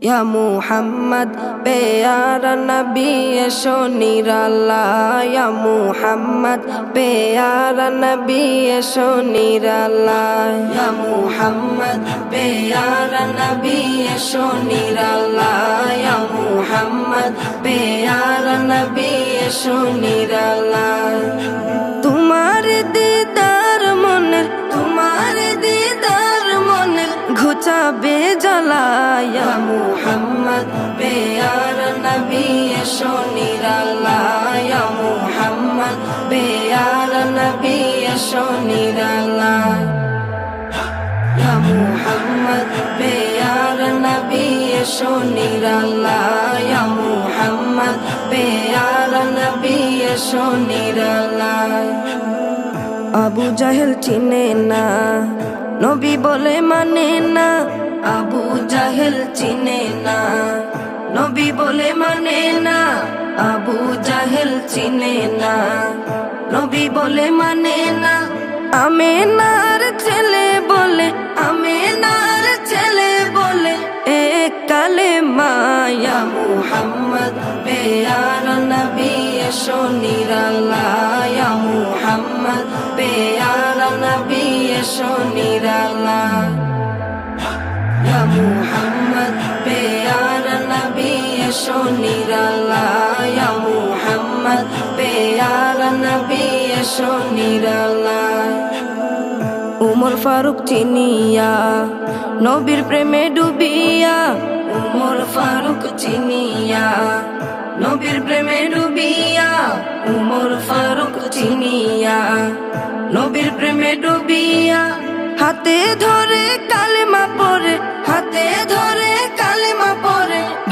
या मुहम्मद प्यारा नबी एशो निराला या मुहम्मद प्यारा नबी एशो निराला या मुहम्मद प्यारा नबी एशो निराला या मुहम्मद प्यारा नबी एशो निराला तुम्हारे दीदार मনের ঘুচাবে জ্বালা ইয়া মুহাম্মদ প্যারা নবী এসো নিরালা ইয়া মুহাম্মদ প্যারা নবী এসো নিরালা ইয়া মুহাম্মদ প্যারা নবী এসো নিরালা ইয়া মুহাম্মদ প্যারা নবী এসো নিরালা আবু জাহেল চিনে না নবী বলে মানে না আবু জাহেল চিনে না নবী বলে মানে না আবু জাহেল চিনে না নবী বলে মানে না আমেনার ছেলে বলে এক কালেমা ইয়া মুহাম্মদ প্যারা নবী এসো নিরালা ইয়া মুহাম্মদ প্যারা নবী এসো নিরালা ইয়া মুহাম্মদ প্যারা নবী এসো নিরালা ইয়া মুহাম্মদ প্যারা নবী এসো নিরালা উমর ফারুক চিনিয়া নবীর প্রেমে ডুবিয়া উমর ফারুক চিনিয়া নবীর প্রেমে ডুবিয়া উমর ফারুক চিনিয়া নবীর প্রেমে ডুবিয়া হাতে ধরে কালেমা পড়ে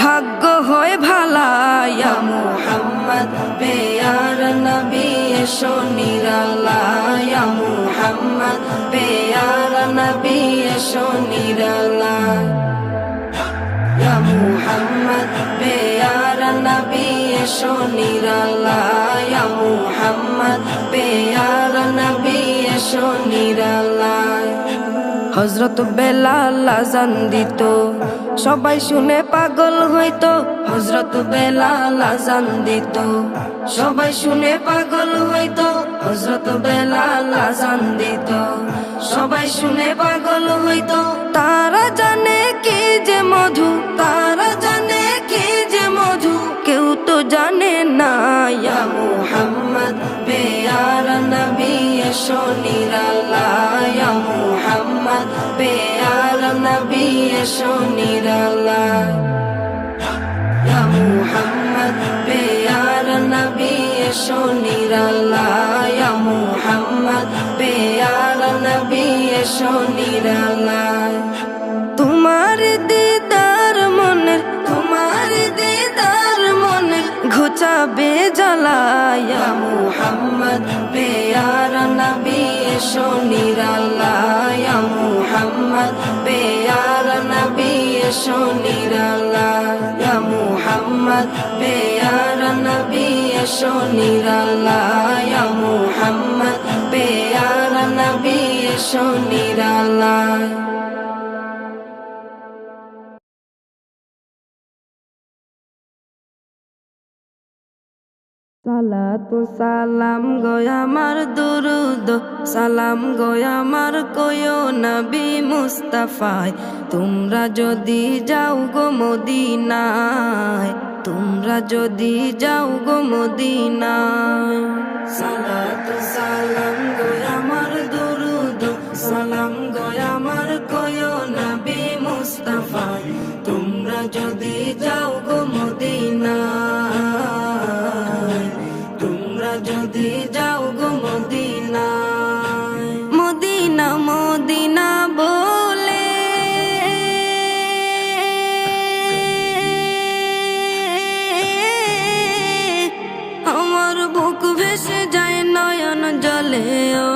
ভাগ্য হয় ভালা ইয়া মুহাম্মদ প্যারা নবী এসো নিরালা ইয়া মুহাম্মদ প্যারা নবী এসো নিরালা ইয়া মুহাম্মদ প্যারা নবী এসো নিরালা ইয়া মুহাম্মদ প্যারা নবী এসো নিরালা হযরত বেলাল আযান দিত সবাই শুনে পাগল হইতো হযরত বেলাল আযান দিত সবাই শুনে পাগল হইতো হযরত বেলাল আযান দিত সবাই শুনে পাগল হইতো তারা জানে কি যে মধু কেউ তো জানে না ইয়া মুহাম্মদ প্যারা নবী এসো নিরালা ইয়া মুহাম্মদ প্যারা নবী এসো নিরালা ইয়া মুহাম্মদ প্যারা নবী এসো নিরালা ইয়া মুহাম্মদ প্যারা নবী এসো নিরালা তোমার দিদার মনের ঘুচাবে জ্বালা ইয়া মুহাম্মদ প্যারা নবী এসো নিরালা ইয়া মুহাম্মদ প্যারা নবী এসো নিরালা ইয়া মুহাম্মদ প্যারা নবী এসো নিরালা ইয়া মুহাম্মদ প্যারা নবী এসো নিরালা সালাতু সালাম গয়া আমার দুরুদ সালাম গয়া আমার কয়ো নবী মুস্তাফায় তোমরা যদি যাও গো মদিনায় তোমরা যদি যাও গো মদিনায় সালাতু সালাম গয়া আমার দুরুদ সালাম গয়া আমার কয়ো নবী মুস্তাফায় তোমরা যদি যাও গো মদিনায় যদি যাও গো মদিনায় মদিনা মদিনা বলে আমার বুক ভেসে যায় নয়ন জলে ও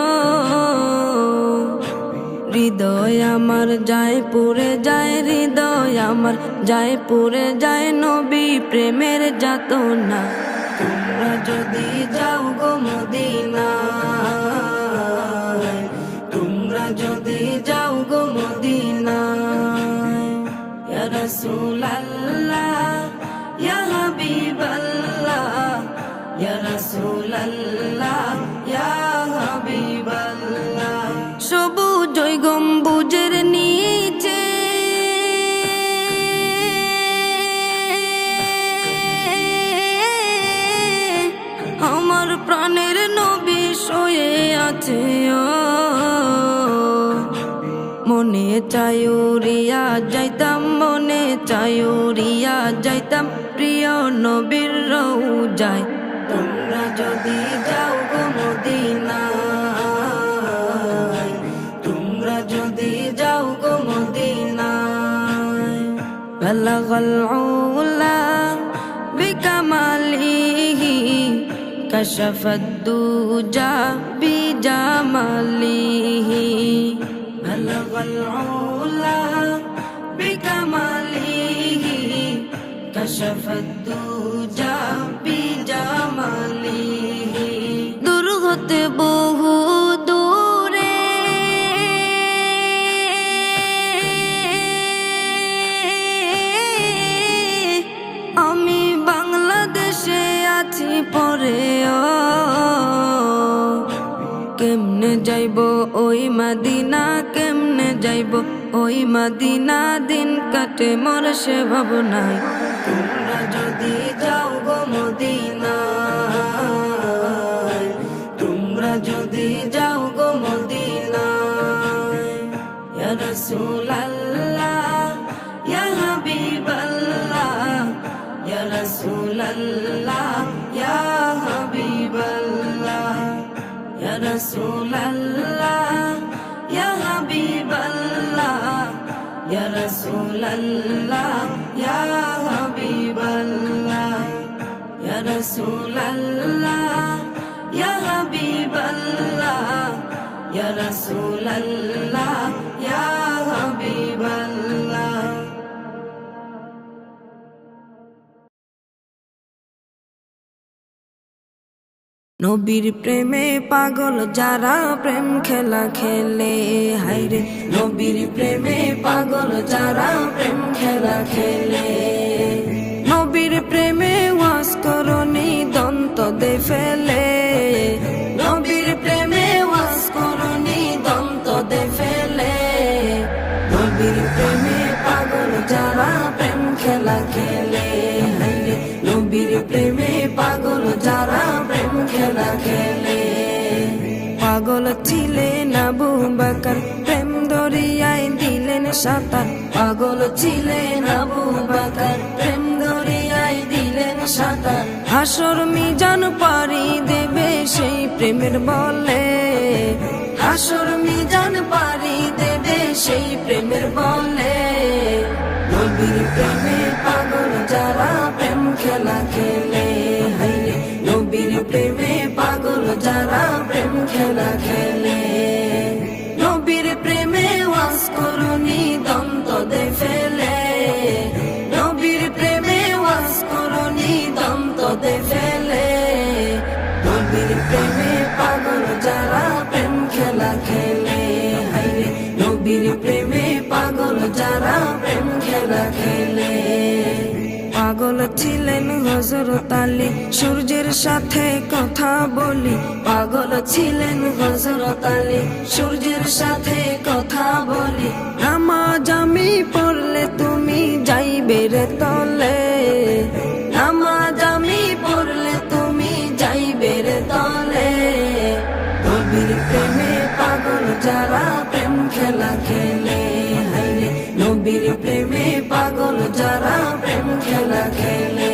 হৃদয় আমার যায় পুরে যায় হৃদয় আমার যায় পুরে যায় নবী প্রেমের যাতনা তোমরা যদি যাও গো মদিনায় তোমরা যদি যাও গো মদিনায় ইয়া রাসূল রাসূলুল্লাহ ইয়া হাবিবাল্লাহ ইয়া রাসূলুল্লাহ ইয়া হাবিবাল্লাহ সবুজ গম্বুজের নিচে আমার প্রাণের নবী শুয়ে আছে মনে চায় উড়িয়া যাইতাম মনে চায় উড়িয়া যাইতাম প্রিয় নবীর রওজায় তোমরা যদি যাও গো মদিনায় তোমরা যদি যাও গো মদিনায় বালাগাল উলা বিকামালিহি কাশাফাদ দুজা বিজামালিহি বালাগাল উলা বিকামালিহি কাশাফাদ দুজা বিজামালিহি দূর হতে বহু দূরে আমি বাংলাদেশে আছি পরে কেমনে যাইব ওই মদিনা কেমনে যাইব ওই মদিনা দিন কাটে মোর সে ভাবনায় তোমরা যদি যাও গো মদিনায় তোমরা যদি যাও গো মদিনায় ইয়া রাসূলুল্লাহ ইয়া হাবিবাল্লাহ ইয়া রাসূলুল্লাহ ইয়া হাবিবাল্লাহ ইয়া রাসূলুল্লাহ ইয়া হাবিবাল্লাহ ইয়া রাসূলুল্লাহ ইয়া হাবিবাল্লাহ ইয়া রাসূলুল্লাহ ইয়া হাবিবাল্লাহ ইয়া রাসূলুল্লাহ ইয়া হাবিবাল্লাহ নবীর প্রেমে পাগল যারা প্রেম খেলা খেলে হায়রে নবীর প্রেমে পাগল যারা প্রেম খেলা খেলে নবীর প্রেমে ওয়াস করনি দন্ত দে ফেলে নবীর প্রেমে ওয়াস করনি দন্ত দে ফেলে নবীর প্রেমে পাগল যারা প্রেম খেলা খেলে হায়রে নবীর প্রেমে পাগল যারা প্রেম খেলা খেলে পাগল ছিলেন আবু বকর প্রেম দরিয়ায় দিলেন সাঁতার পাগল ছিলেন আবু বকর প্রেম দরিয়ায় দিলেন সাঁতার হাসর মিজান পারি দেবে সেই প্রেমের বলে হাসর মিজান পারি দেবে সেই প্রেমের বলে নবীর প্রেমে পাগল যারা প্রেম খেলা খেলে হায়রে নবীর প্রেমে পাগল যারা প্রেম খেলা খেলে নবীর প্রেমে ওয়াস করনি দন্ত দে ফেলে নবীর প্রেমে ওয়াস করনি দন্ত দে ফেলে নবীর প্রেমে পাগল যারা প্রেম খেলা খেলে হায়রে নবীর প্রেমে পাগল যারা প্রেম খেলা খেলে পাগল ছিলেন হযরত আলী সূর্যের সাথে কথা বলি পাগল ছিলেন হযরত আলী সূর্যের সাথে কথা বলি নামাজ আমি পড়লে তুমি যাইবে রে তলে নামাজ আমি পড়লে তুমি যাইবে রে তলে নবীর প্রেমে পাগল যারা প্রেম খেলা খেলে হায়রে নবীর প্রেমে পাগল যারা প্রেম খেলা খেলে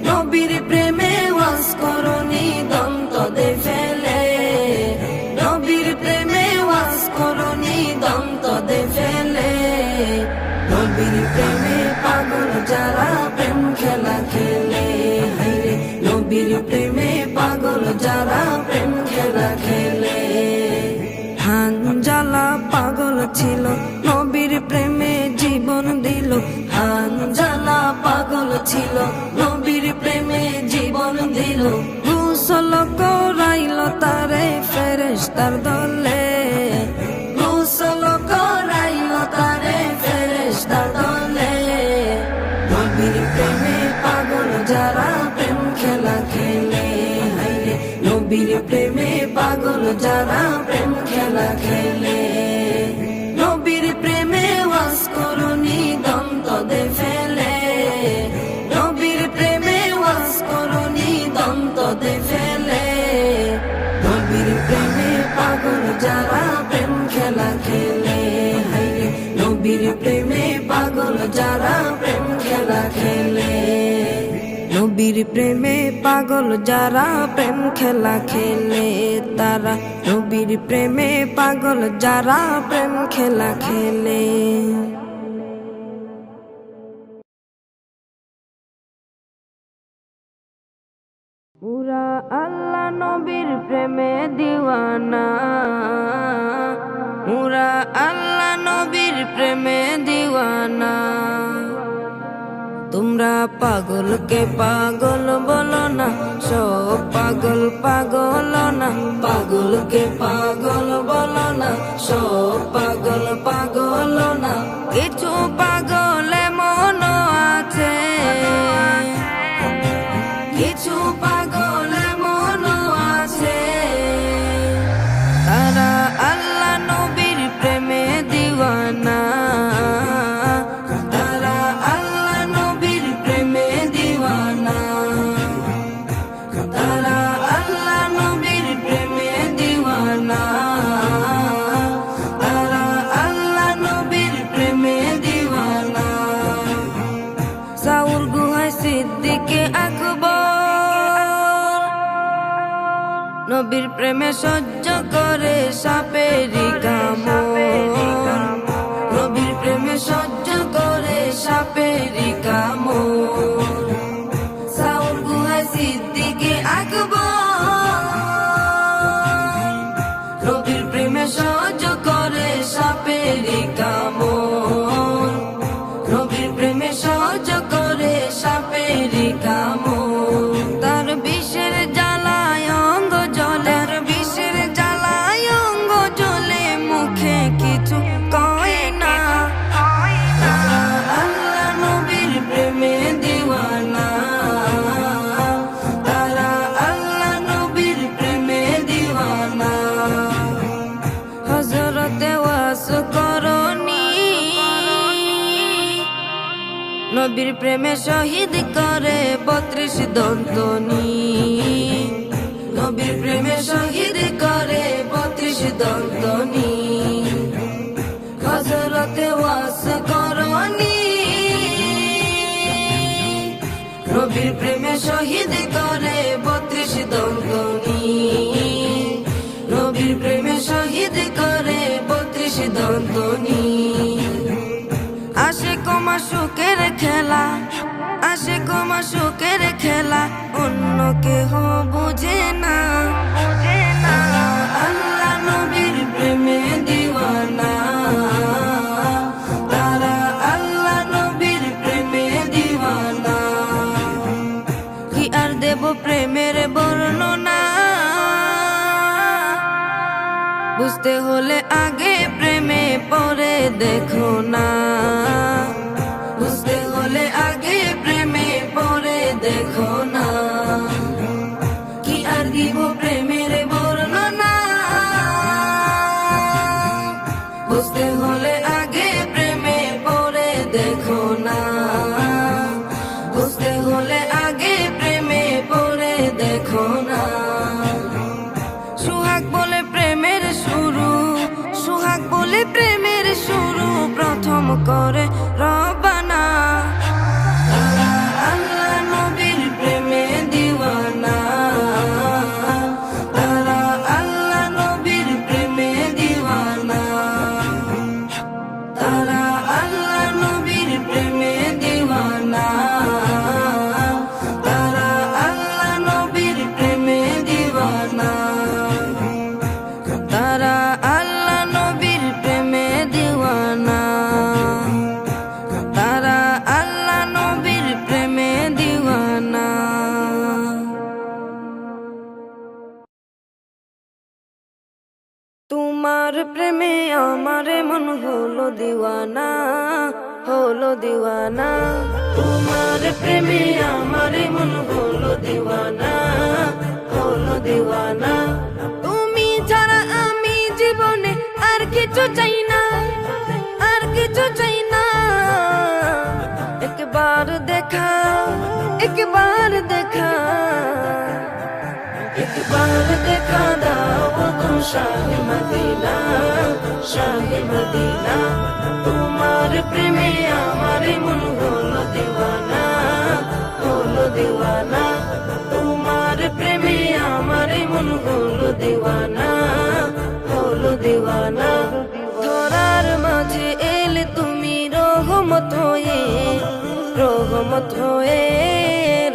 নবীর প্রেমে ওয়াস করনি দন্ত দে ফেলে নবীর প্রেমে ওয়াস করনি দন্ত দে ফেলে নবীর প্রেমে পাগল যারা প্রেম খেলা খেলে হায়রে নবীর প্রেমে পাগল যারা প্রেম খেলা খেলে হানজালা পাগল ছিল নবীর প্রেমে জীবন দিল হানজালা পাগল ছিল নবীর প্রেমে জীবন দিল গোসল করাইল তারে ফেরেশতার দলে গোসল করাইল তারে ফেরেশতার দলে নবীর প্রেমে পাগল যারা প্রেম খেলা খেলে, হায়রে নবীর প্রেমে পাগল যারা প্রেম খেলা খেলে। নবীর প্রেমে ওয়াজ করুনি দম তদে ফেলে, নবীর প্রেমে ওয়াজ করুনি দম তদে ফেলে। নবীর প্রেমে পাগল যারা প্রেম খেলা খেলে, হায়রে নবীর প্রেমে পাগল যারা প্রেম খেলা খেলে। নবীর প্রেমে পাগল যারা প্রেম খেলা খেলে, তারা নবীর প্রেমে পাগল যারা প্রেম খেলা খেলে। পুরা আল্লাহ নবীর প্রেমে দিওয়ানা, পুরা আল্লাহ নবীর প্রেমে দিওয়ানা। তোমরা পাগলকে পাগল বলো না, সব পাগল পাগল না। পাগলকে পাগল বলো না, সব পাগল পাগল না। কিছু পাগল এমন আছে, কিছু পাগল এমন আছে, তারা আল্লাহ নবীর প্রেমে দিওয়ানা, তারা আল্লাহ নবীর প্রেমে দিওয়ানা, তারা আল্লাহ নবীর প্রেমে দিওয়ানা, তারা আল্লাহ নবীর প্রেমে দিওয়ানা। সাউর গুহায় সিদ্দিকে আকবর নবীর প্রেমে সহ্য করে সাপেরি কামড়, নবীর প্রেমে সহ্য করে সাপেরি কামড়। সাউর গুহায় সিদ্দিকে আকবর নবীর প্রেমে সহ্য করে সাপেরি কামড়, নবীর প্রেমে সহ্য করে সাপেরি কামড়। তার বিষের জ্বালায় অঙ্গ জ্বলে, বিষের জ্বালায় অঙ্গ জ্বলে, মুখে কিছু কয় না। তারা আল্লাহ নবীর প্রেমে দিওয়ানা, তারা আল্লাহ নবীর প্রেমে দিওয়ানা। হযরতে ওয়াস করনি নবীর প্রেমে শহীদ করে 32 দন্তনি, নবীর প্রেমে শহীদ করে 32 দন্তনি। হযরতে ওয়াস করনি নবীর প্রেমে শহীদ করে 32 দন্তনি, নবীর প্রেমে শহীদ করে 32 দন্তনি। আশিক মাশুকের খেলা, আশিক মাশুকের খেলা, অন্য কেহ বুঝে না। আল্লাহ নবীর প্রেমে দিওয়ানা, তারা আল্লাহ নবীর প্রেমে দিওয়ানা। কি আর দেব প্রেমের বর্ণনা, বুঝতে হলে আগে প্রেমে পরে দেখো না, বুঝতে হলে আগে প্রেমে পরে দেখো না। কি আর দিব প্রেমের বর্ণনা, বুঝতে হলে আগে প্রেমে পরে দেখো না, বুঝতে হলে আগে প্রেমে পরে দেখো না। সুহাগ বলে প্রেমের শুরু, সুহাগ বলে প্রেমের শুরু, প্রথম করে রবানা। তারা আল্লাহ নবীর প্রেমে দিওয়ানা, তারা আল্লাহ নবীর প্রেমে দিওয়ানা, তারা আল্লাহ নবীর প্রেমে দিওয়ানা, তারা আল্লাহ নবীর প্রেমে দিওয়ানা, তারা আল্লাহ নবীর প্রেমে দিওয়ানা, তারা আল্লাহ নবীর প্রেমে দিওয়ানা। তোমার প্রেমে আমার মন হলো দিওয়ানা, হলো দিওয়ানা। তোমার প্রেমে আমার মন হলো দিওয়ানা, হলো দিওয়ানা। তুমি ছাড়া আমি জীবনে আর কিছু চাই না, আর কিছু চাই না। একবার দেখা, একবার দেখা, একবার দেখা দাও গো শাহে মদিনা, শাহে মদিনা। তোমার প্রেমে আমার মন হলো দিওয়ানা, হলো দিওয়ানা। তোমার প্রেমে আমার মন হলো দিওয়ানা, হলো দিওয়ানা। ধরার মাঝে এলে তুমি রহমত হয়ে, রহমত হয়ে,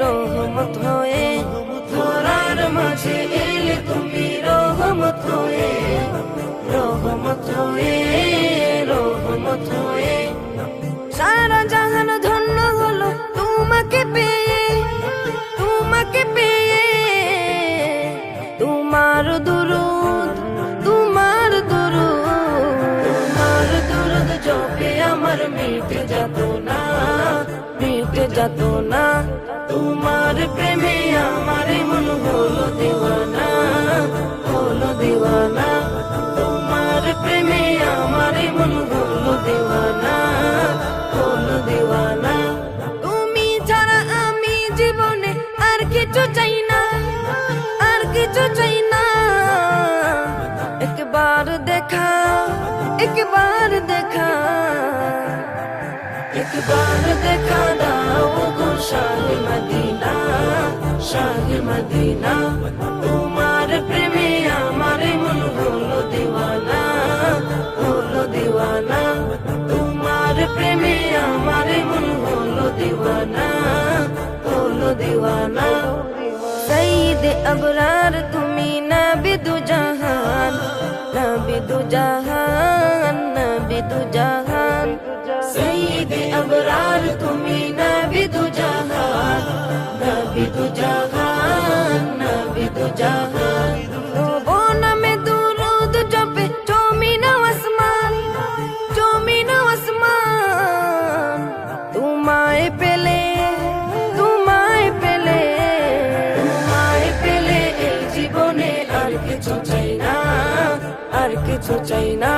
রহমত হয়ে। ধরার মাঝে এলে তুমি রহমত হয়ে, রহমত হয়ে, রহমত হয়ে। সারা জাহান ধন্য হলো তোমাকে পেয়ে, তোমাকে পেয়ে। তোমার দুরুদ, তোমার দুরুদ, তোমার দুরুদ জপে আমার মিটে যেত না, মিটে যেত না। তোমার প্রেমে আমার মন হলো দিওয়ানা, হলো দিওয়ানা। তোমার প্রেমে আমার মন হলো দিওয়ানা, হলো দিওয়ানা। তুমি ছাড়া আমি জীবনে আর কিছু চাই না, আর কিছু চাই না। একবার দেখা, একবার দেখা, একবার দেখা দাও গো শাহে মদিনা, শাহে মদিনা। তোমার প্রেমে আমার মন হলো দিওয়ানা, হলো দিওয়ানা। তোমার প্রেমে আমার মন হলো দিওয়ানা, হলো দিওয়ানা। সঈদে আবরার তুমি নবী দু জাহান, নবী দু জাহান, নবী দু জাহান। সঈদে আবরার তুমি নবী দু জাহান, নবী দু জাহান, নবী দু জাহান। ও নামে দুরুদ জপে জমিন আসমান, জমিন আসমান। তোমায় পেলে, তোমায় পেলে, তোমায় পেলে এই জীবনে আর কিছু চাই না, আর কিছু চাই না।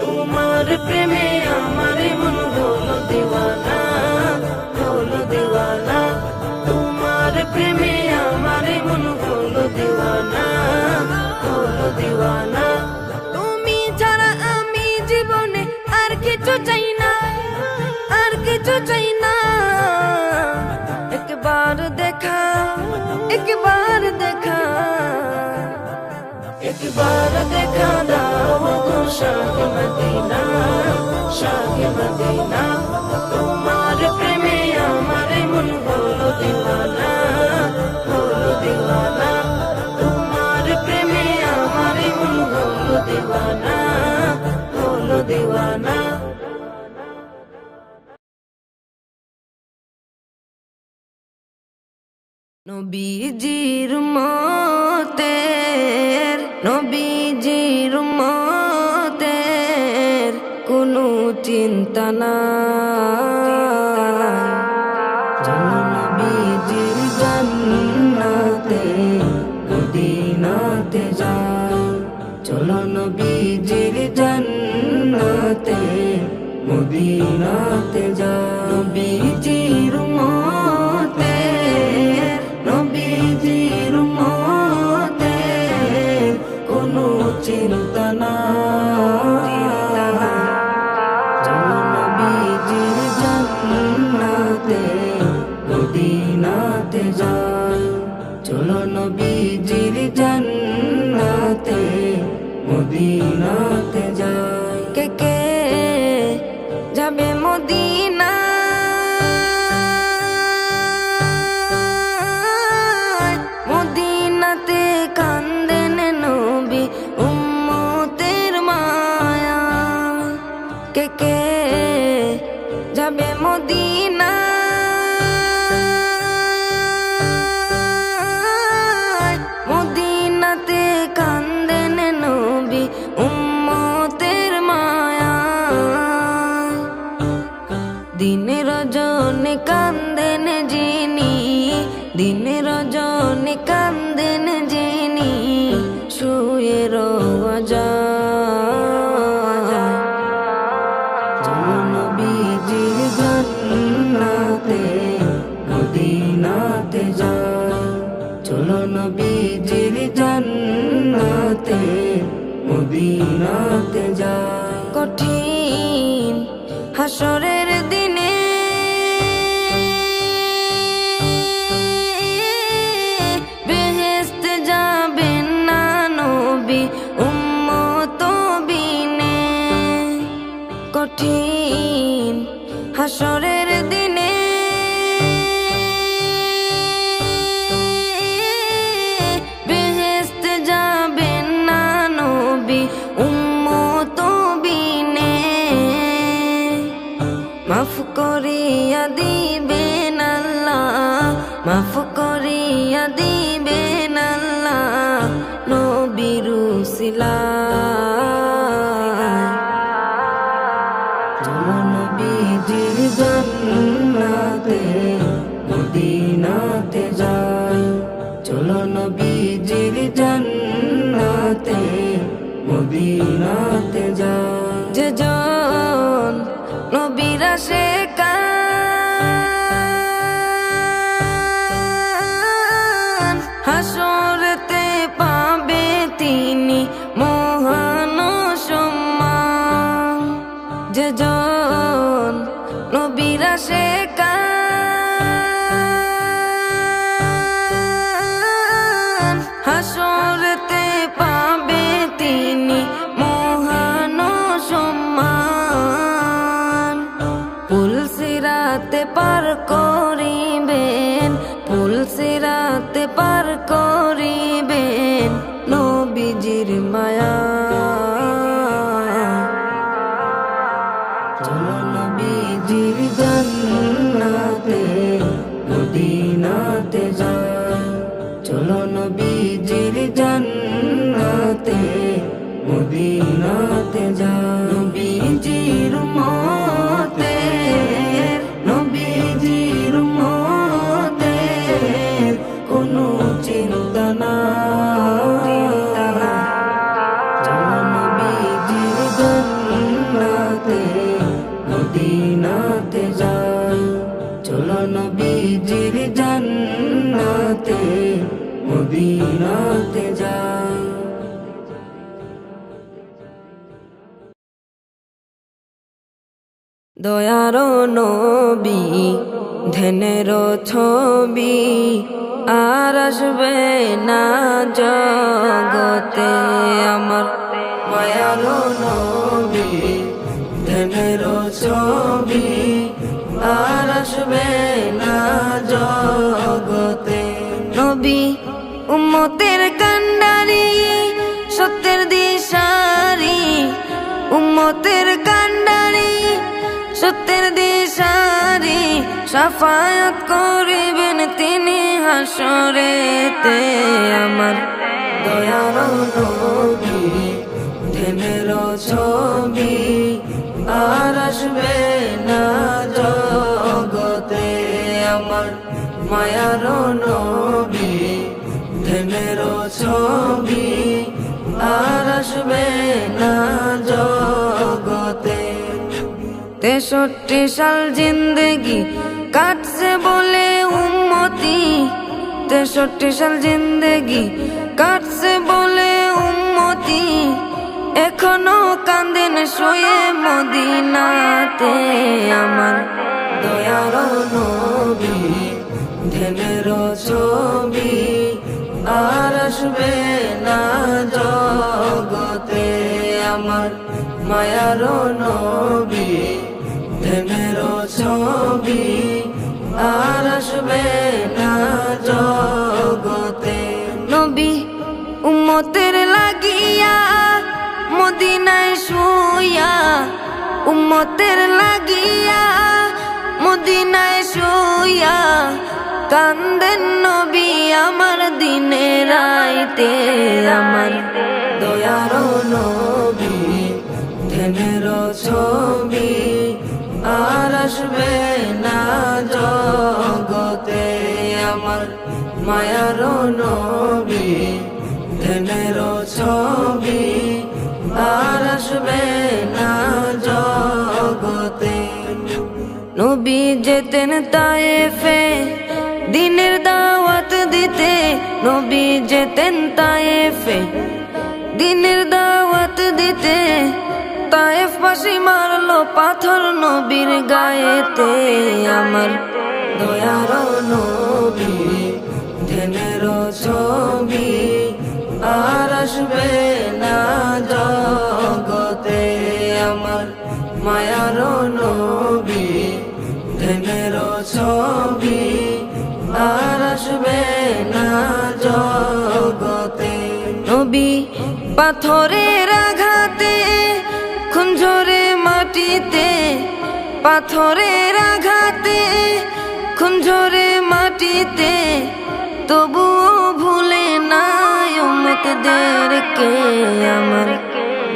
তোমার প্রেমে আমার মন হলো দিওয়ানা, হলো দিওয়ানা। তোমার প্রেমে আমার মন হলো দিওয়ানা, হলো দিওয়ানা। তুমি ছাড়া আমি জীবনে আর কিছু চাই না, আর কিছু চাই না। একবার দেখা, একবার দেখা, একবার দেখা দাও গো শাহে মদিনা, শাহে মদিনা। তোমার প্রেমে আমার মন হলো দিওয়ানা, হলো দিওয়ানা। তোমার প্রেমে আমার মন হলো দিওয়ানা, হলো দিওয়ানা। নবীজির উম্মতের, নবীজির উম্মতের কোনো চিন্তা নাই। চলো নবীজির জান্নাতে মদিনাতে যাই, চলো নবীজির জান্নাতে মদিনাতে যাই। নবীজির উম্মতের, নবীজির উম্মতের কোনো চিন্তা নাই। চলো নবীজির জান্নাতে মদিনাতে যাই, চলো নবীজির জান্নাতে মদিনাতে যাই। কে কে যাবে মদিনা, মদিনাতে কান্দেন নবী উম্মতের মায়া। কে কে যাবে মদিনা, মদিনাতে কান্দেন নবী উম্মতের কান্দেন যিনি, দিন রজনী কান্দেন যিনি, শুয়ে রওয়া যায়। চলো নবীজির জান্নাতে মদিনাতে যাই, চলো নবীজির জান্নাতে মদিনাতে যাই। কঠিন হাসরের দিনে বেহেশতে যাবেন না নবী উম্মত বিনে। কঠিন হাসরের দিনে বেহেশতে যাবেন না নবী উম্মত বিনে। মাফ করিয়া দিবেন আল্লাহ, মাফ করিয়া দিবেন আল্লাহ নবীর উসিলায়। চলো নবীজির জান্নাতে মদিনাতে যাই, চলো নবীজির জান্নাতে মদিনাতে যাই। যে জন নবীর আশিকান হাসরেতে পাবে তিনি মহান সম্মান। যে জন নবীর আশিকান হাসরেতে পাবে তিনি মহান সম্মান। পুলসিরাতে পার করিবেন, পুলসিরাতে পার করিবেন নবীজির মায়া। চলো নবীজির জান্নাতে মদিনাতে যাই, চলো নবীজির জান্নাতে মদিনাতে যাই। নবীজির উম্মতে, নবীজির উম্মতে কোনো চিন্তা নাই। চলো নবীজির জান্নাতে মদিনাতে যাই, চলো নবীজির জান্নাতে মদিনাতে যাই। দয়ার নবী ধ্যানের ছবি আর আসবে না জগতে আমার। মায়ার নবী ধ্যানের ছবি আর আসবে না জগতে। নবী উম্মতের কান্ডারি সত্যের দিশারি, উম্মতের কান্ডারি সত্যের দিশারি, শাফায়াত করিবেন তিনি হাসরেতে আমার। দয়ার নবী ধ্যানের ছবি আর আসবে না জগতে আমার। মায়ার নবী ধ্যানের ছবি আর আসবে না জগতে। 63 সাল জিন্দেগি কাটছে বলে উম্মতি, 63 সাল জিন্দেগি কাটছে বলে উম্মতি, এখনো কান্দেন শুয়ে মদিনাতে আমার। দয়ার নবী ধ্যানের ছবি আর আসবে না জগতে আমার। মায়ার নবী ধ্যানের ছবি আর আসবে না জগতে। নবী উম্মতের লাগিয়া মদিনায় শুইয়া, উম্মতের লাগিয়া মদিনায় শুইয়া, কান্দেন নবী আমার দিনে রাইতে আমার। দয়ার নবী ধ্যানের ছবি আর আসবে না জগতে আমার মায়ার নবী ধ্যানের ছবি আর আসবে না জগতে নবী যেতেন তায়েফে দিনের দাওয়াত দিতে নবী যেতেন তায়েফে দিনের দাওয়াত দিতে তায়েফ বাসী মারলো পাথর নবীর গায়েতে আমার দয়ার নবী ধ্যানের ছবি আর আসবে না জগতে আমার মায়ার নবী ধ্যানের ছবি আর আসবে না জগতে নবী পাথরের আঘাতে খুন ঝরে মাটিতে পাথরের আঘাতে খুন ঝরে মাটিতে তবুও ভুলে নাই উম্মতদেরকে আমার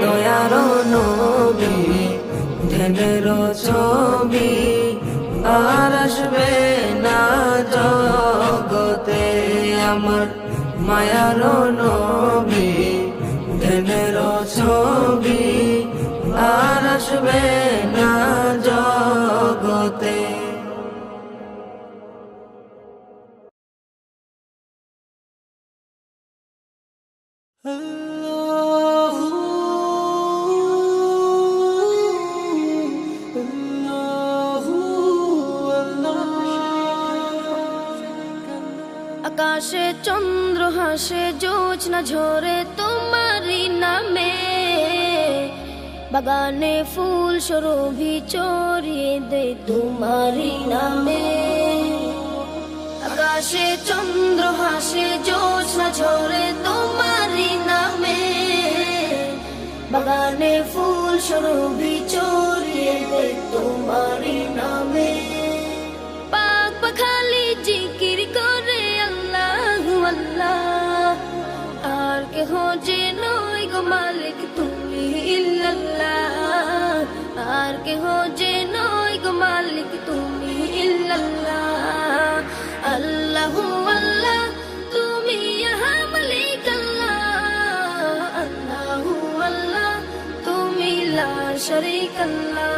দয়ার নবী ধ্যানের ছবি আর আসবে না জগতে আমার মায়ার নবী ধ্যানের ছবি আর আসবে না জগতে আকাশে চন্দ্র হাসে জোছনা ঝরে তোমারি নামে বাগানে ফুল সরভি চড়িয়ে দে তোমারি নামে আকাশে চন্দ্র হাসে জোছনা ঝরে তোমারি নামে বাগানে ফুল সরভি চড়িয়ে দে তোমারি নামে পাক পাখালি জিকির করে আল্লাহু আল্লাহ আর কেহ যে নয় গো মালিক তুমি ইল্লাল্লাহ আর কেহ যে নয় গো মালিক তুমি ইল্লাল্লাহ আল্লাহু আল্লাহ তুমি ইহা মালিক আল্লাহ আল্লাহু আল্লাহ তুমি লা শরীক আল্লাহ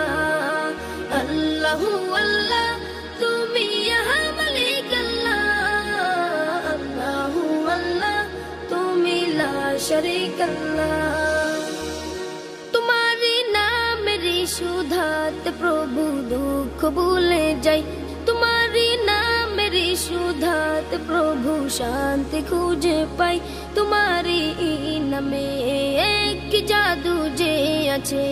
আল্লাহু আল্লাহ তুমি ইহা মালিক আল্লাহ আল্লাহু আল্লাহ তুমি লা শরীক আল্লাহ তোমারি নামেরি সুধাতে প্রভু দুঃখ ভুলে যাই তোমারি নামেরি সুধাতে প্রভু শান্তি খুঁজে পাই তোমারি নামে এক জাদু যে আছে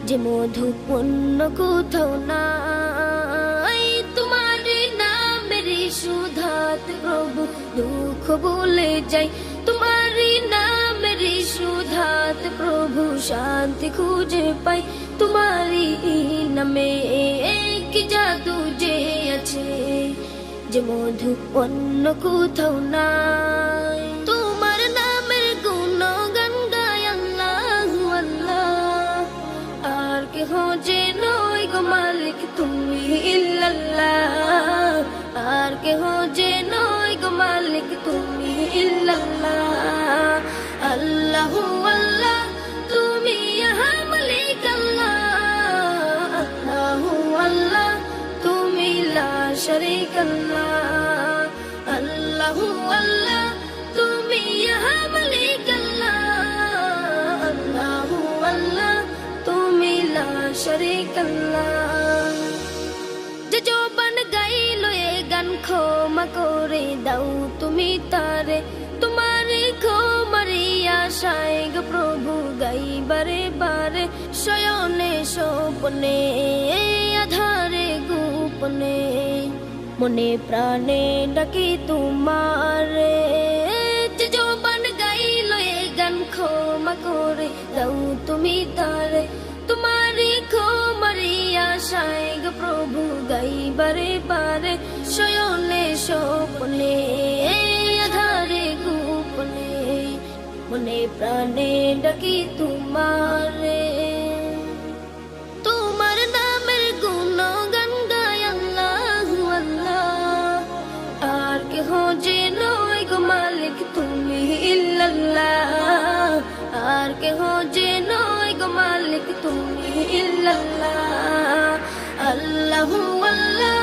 যে মধুপূর্ণ কোথাও নাই তোমারি নামেরি সুধাতে প্রভু দুঃখ ভুলে যাই তোমারি নামেরি সুধাতে প্রভু শান্তি খুঁজে পাই তোমারি নামে এক জাদু যে আছে যে মধু অন্য কোথাও নাই তোমার নামের গুণগান গায় আল্লাহু আল্লাহ আর কেহ যে নয় গো মালিক তুমি ইল্লাল্লাহ আর কেহ যে নয় গো মালিক তুমি ইল্লাল্লাহ আল্লাহু আল্লাহ তুমি ইহা মালিক আল্লাহ আল্লাহু আল্লাহ তুমি লা শরীক আল্লাহ আল্লাহু আল্লাহ তুমি ইহা মালিক আল্লাহ আল্লাহু আল্লাহ তুমি লা শরীক আল্লাহ যে জবান গাইলো এ গান ক্ষমা করে দাও তুমি তারে তোমারে ক্ষমারি আশায় গো প্রভু গাই বারে বারে শয়নে স্বপ্নে আধারে গোপনে মনে প্রাণে ডাকি তোমারে যে জবান গাইলো এ গান ক্ষমা করে দাও তুমি তারে তোমারি ক্ষমারি আশায় গো প্রভু গাই বারে বারে শয়নে স্বপ্নে আধারে গোপনে মনে প্রাণে ডাকি তোমারে তোমার নামের গুণ ইল্লাল্লাহ আল্লাহু আল্লাহ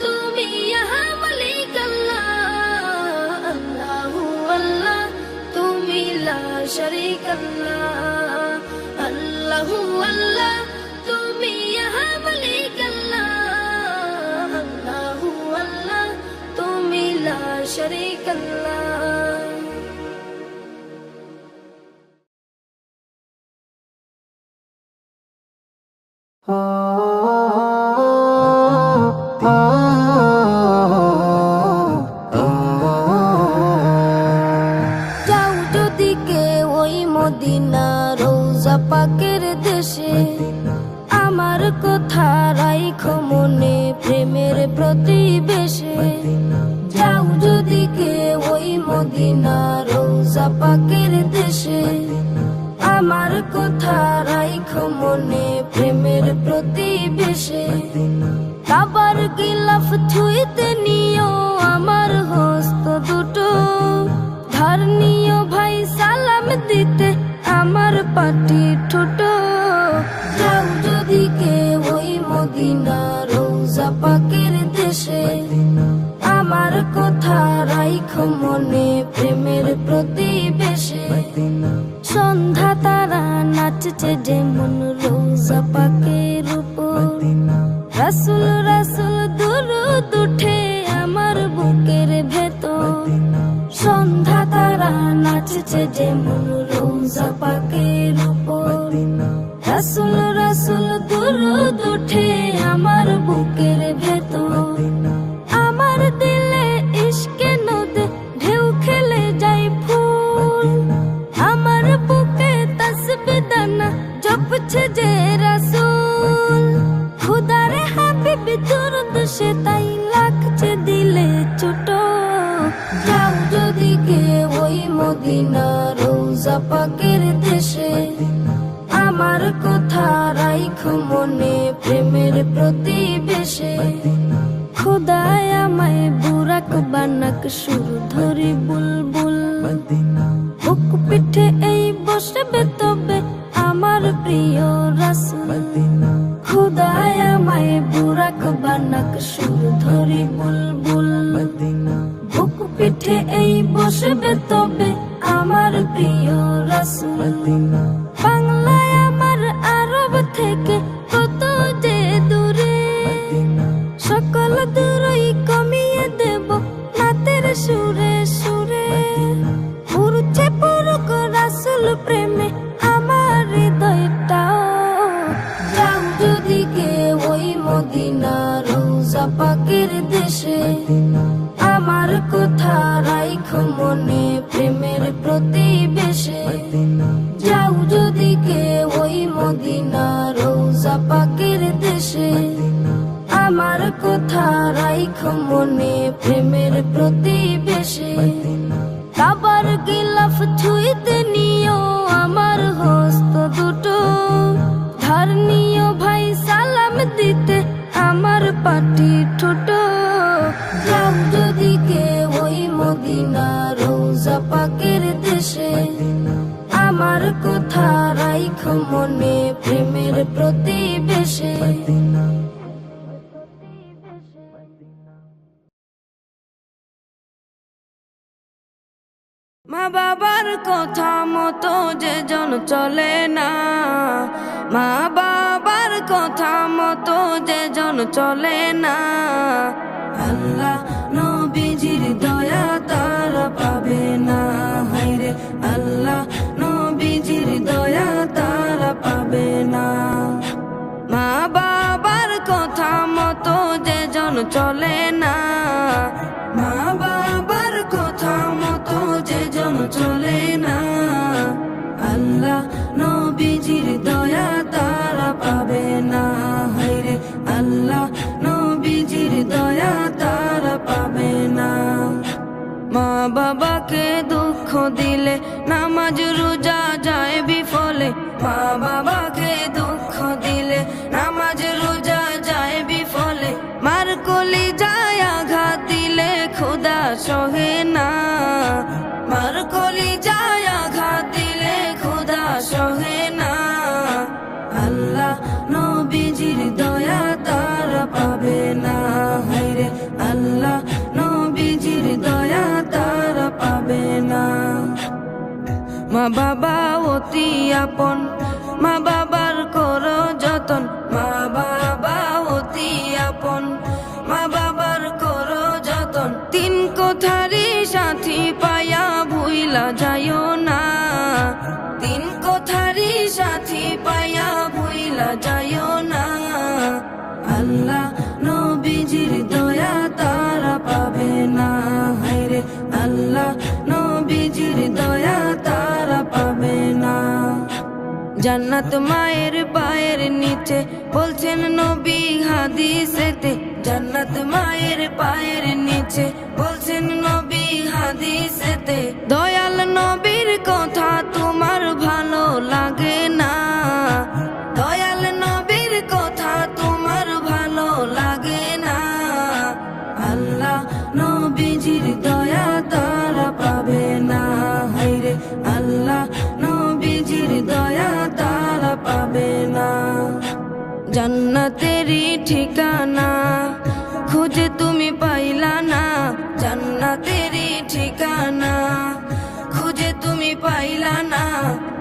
তুমি ইয়া মালিক আল্লাহ আল্লাহু আল্লাহ তুমি লা শারীক আল্লাহ আল্লাহু আল্লাহ তুমি ইয়া মালিক আল্লাহ আল্লাহু আল্লাহ তুমি লা শারীক আল্লাহ যাও যদি কেউ ওই মদিনা রোজা পাকের দেশে আমার কথা রাইখো মনে প্রেমের প্রতিবেশে যাও যদি কেউ ওই মদিনা রোজা পাকের দেশে আমার কথা রাইখো মনে প্রেমের প্রতিবেশে কাবার গিলাফ ছুঁইতে নিও আমার হস্ত দুটো ধার নিও ভাই সালাম দিতে আমার পাটি ঠোঁটো যাও যদি কেউ ওই মদিনা রোজা পাকের দেশে আমার কথা রাইখো মনে প্রেমের প্রতিবেশে সন্ধ্যা তারা নাচছে যেমন রোজা পাকের উপর রাসূল রাসূল দুরূদ উঠে আমার বুকের ভেতর সন্ধ্যা তারা নাচছে যেমন রোজা পাকের উপর রাসূল রাসূল দুরূদ উঠে আমার বুকের ভেতর আমার দিলে ইশকে নদে ঢেউ খেলে যায় ফুল আমার বুকে তাসবিহ দানা জপছে যে রাসূল খুদার হাবিব দুরূদ সে তাই লাগছে দিলে ছোট যাও যদি কেউ ওই মদিনা রোজা পাকের দেশে আমার কথা রাইখো মনে প্রেমের প্রতিবেশে খুদায় আমায় বুরাক বানাক সুর ধরি বুলবুল বুক পিঠে এই বসবে তবে আমার প্রিয় রাসূল খুদায় আমায় বুরাক বানাক সুর ধরি বুলবুল বুক পিঠে এই বসবে তবে আমার প্রিয় রাসূল বাংলায় আমার আরব থেকে কত যে দূরে সকল দূরই কমিয়ে দেব নাতের সুরে সুরে উড়ছে পুরুক রাসূল প্রেমে আমার হৃদয়টাও যাও যদি কেউ ওই মদিনা রোজা পাকের দেশে আমার কথা রাইখো মনে প্রেমের প্রতিবেশে যাও যদি কেউ ওই মদিনা রোজা পাকের দেশে আমার কথা রাইখো মনে প্রেমের প্রতিবেশে কাবার গিলাফ ছুঁইতে নিও আমার হস্ত দুটো ধার নিও ভাই সালাম দিতে আমার পাটি ঠোঁটো যাও যদি কেউ ওই মদিনা রোজা পাকের দেশে আমার কথা রাইখো মনে প্রেমের প্রতিবেশে মা বাবার কথা মতো যে জন চলে না মা বাবার কথা মতো যে জন চলে না আল্লাহ নবীজির দয়া তারা পাবে না হায়রে আল্লাহ নবীজির দয়া তারা পাবে না মা বাবার কথা মতো যে জন চলে না মা বাবার কথা মতো যে জন চলে না আল্লাহ নবীজির দয়া তারা পাবে না হায়রে আল্লাহ নবীজির দয়া তারা পাবে না মা বাবাকে দুঃখ দিলে নামাজ রোজা যায় বিফলে মা বাবাকে দুঃখ দিলে নামাজ রোজা যায় বিফলে মার কলি যায় আঘাত দিলে খোদা সহে না মার কলি যায় আঘাত দিলে খোদা সহে না আল্লাহ নবী মা বাবা অতি আপন, মা বাবার করো যতন, মা বাবা অতি আপন, মা বাবার করো যতন। তিন কথারি সাথী পায়া ভুইলা যাইও না, তিন কথারি সাথী পায়া ভুইলা যাইও না। আল্লাহ নবীজির দয়া তারা পাবে না, হায়রে আল্লাহ নবীজির দয়া তারা পাবে না। জান্নাত মায়ের পায়ের নিচে বলছেন নবী হাদিসেতে, জান্নাত মায়ের পায়ের নিচে বলছেন নবী হাদিসেতে। দয়াল নবীর কথা তোমার ভালো লাগে না, দয়াল নবীর কথা তোমার ভালো লাগে না। আল্লাহ নবীজির দয়া তারা পাবে না, হায়রে আল্লাহ নবীজির দয়া তারা পাবে না। জান্নাতেরই ঠিকানা খুঁজে তুমি পাইলা না, জান্নাতেরই ঠিকানা খুঁজে তুমি পাইলা না।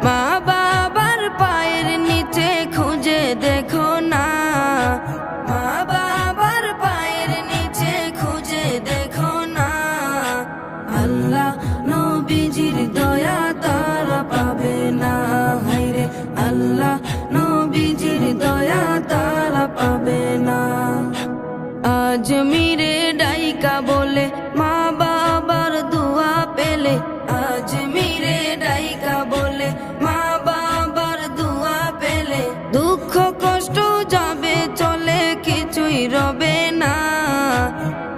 মা বাবার পায়ের নিচে খুঁজে দেখো না, মা বাবার পায়ের নিচে খুঁজে দেখো না। আল্লাহ নবীজির দয়া তারা পাবে না, হায়রে আল্লাহ নবীজির দয়া তারা পাবে না। আজমিরে ডাইকা বলে মা বাবার দোয়া পেলে, আজমিরে ডাইকা বলে মা বাবার দোয়া পেলে। দুঃখ কষ্ট যাবে চলে কিছুই রবে না,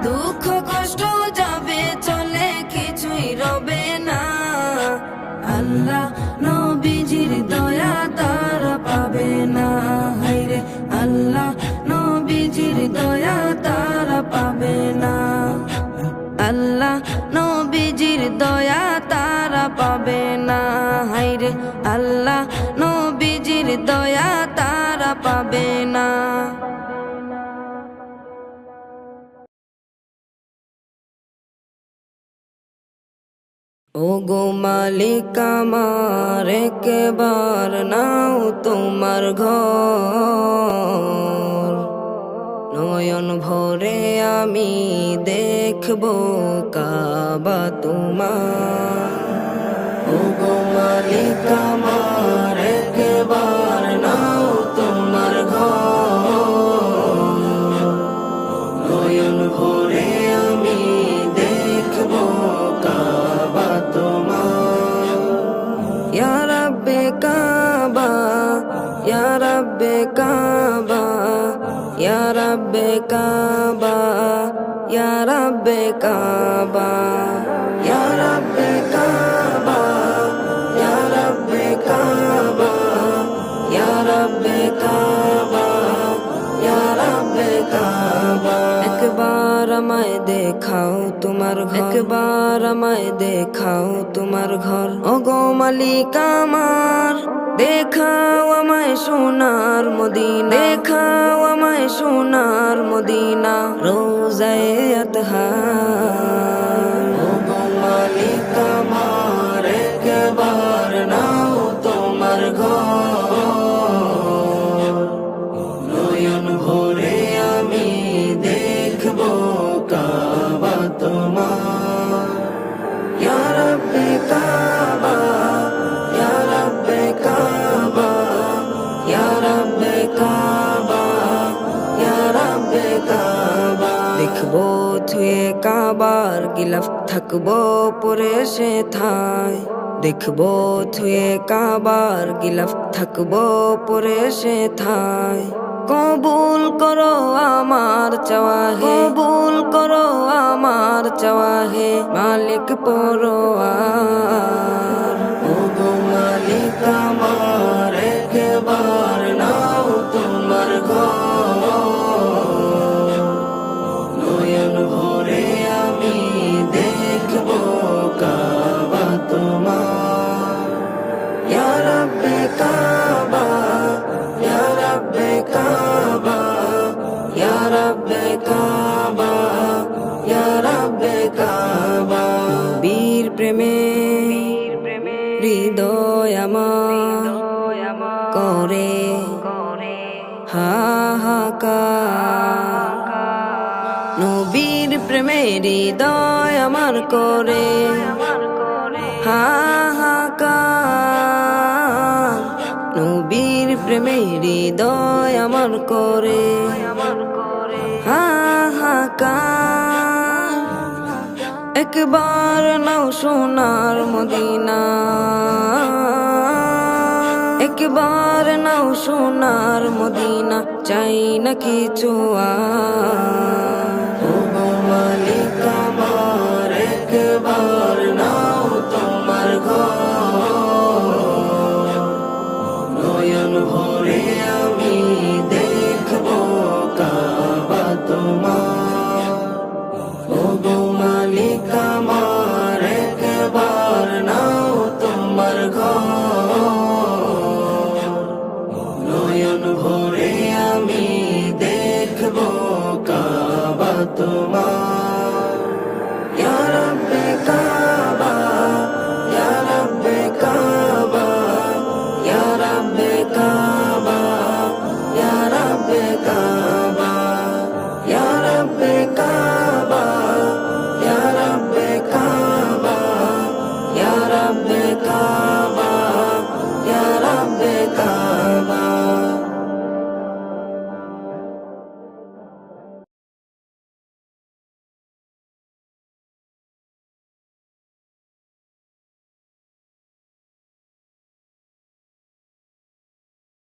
দুঃখ কষ্ট যাবে চলে কিছুই রবে না। আল্লাহ নবীজির দয়া তারা পাবে না, হায়রে আল্লাহ নবীজির দয়া তারা পাবে না। আল্লাহ নবীজির দয়া তারা পাবে না, হায়রে আল্লাহ নবীজির দয়া তারা পাবে না। ও গো মালিক আমার একবার নাও তোমার ঘর, নয়ন ভরে আমি দেখব কাবা তোমার। ও গো মালিক আমার একবার নাও তোমার ঘর, নয়ন ভরে আমি দেখব কাবা তোমার। ইয়া রাব্বে কাবা, ইয়া রাব্বে কাবা, ইয়া রাব্বে কাবা, ইয়া রাব্বে কাবা, ইয়া রাব্বে কাবা, ইয়া রাব্বে কাবা, ইয়া রাব্বে কাবা, ইয়া রাব্বে কাবা। একবার আমায় দেখাও তোমার ঘর, একবার আমায় দেখাও তোমার ঘর। ওগো মালিক আমার দেখাও আমায় সোনার মদিনা, দেখাও আমায় সোনার মদিনা, রোজায়ে আতহার। ওগো মালিক আমার একবার নাও তোমার ঘর, নয়ন ভরে আমি দেখব কাবা তোমার। ইয়া রাব্বে কাবা, ইয়া রাব্বে কাবা, ইয়া রাব্বে কাবা, ইয়া রাব্বে কাবা। দেখবো থুয়ে কাবার গিলাফ থাকবো পরে সে থায়, দেখবো থুয়ে কাবার গিলাফ থাকবো পরে সে থায়। কবুল করো আমার চাওয়া হে, কবুল করো আমার চাওয়া হে মালিক পরোয়ার। ওগো মালিক আমার একবার নাও তোমার ঘর, নয়ন ভরে আমি দেখব কাবা তোমার। ইয়া রাব্বে কাবা, ইয়া রাব্বে কাবা, ইয়া রাব্বে কাবা, ইয়া রাব্বে কাবা। বীর প্রেমে হৃদয় আমার করে হাহাকার, নবীর প্রেমে হৃদয় আমার করে হাহাকার, নবীর প্রেমে হৃদয় আমার করে হাহাকার। একবার নাও সোনার মদিনা, একবার নাও সোনার মদিনা, চাই না কিছু আর। ও গো